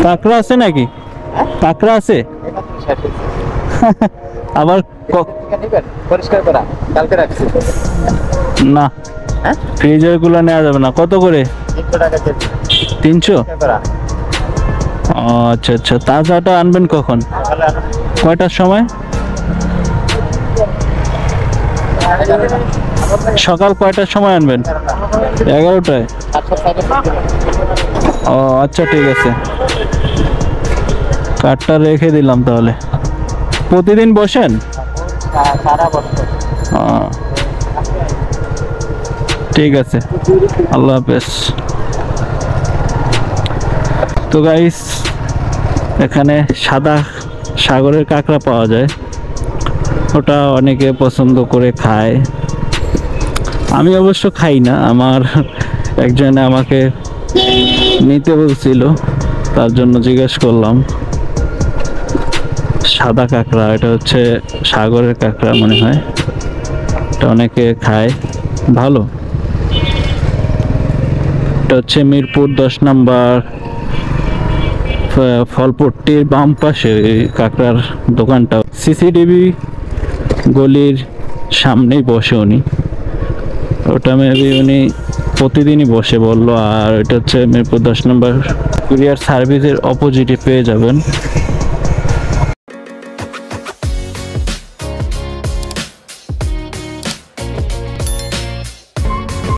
কাঁকড়া আছে নাকি? কাঁকড়া আছে? আবার পরিষ্কার করা কালকে রাখছি না, ফ্রিজের গুলো নেওয়া যাবে না। কত করে? 300 টাকা কেজি। 300? করা ও আচ্ছা আচ্ছা, তাজাটা আনবেন কখন? কয়টার সময়? সকাল কয়টার সময় আনবেন? 11টায়? ও আচ্ছা ঠিক আছে, কার্ডটা রেখে দিলাম তাহলে। প্রতিদিন বসেন? সারা বছর। ঠিক আছে, আল্লাহ হাফেজ। তো গাইস, এখানে সাদা সাগরের কাঁকড়া পাওয়া যায়, ওটা অনেকে পছন্দ করে খায়। আমি অবশ্য খাই না, আমার একজনে আমাকে নিতে বলছিল, তার জন্য জিজ্ঞেস করলাম। সাদা কাঁকড়া, এটা হচ্ছে সাগরের কাঁকড়া মনে হয়, এটা অনেকে খায়, ভালো। এটা হচ্ছে মিরপুর 10 নম্বর ফলপট্টির বাম পাশে এই কাঁকড়ার দোকানটা। সিসিটিভি গলির সামনেই বসে উনি, ওটা মেবি উনি প্রতিদিনই বসে বললো। আর এটা হচ্ছে মিরপুর 10 নম্বর কুরিয়ার সার্ভিসের অপোজিটে পেয়ে যাবেন।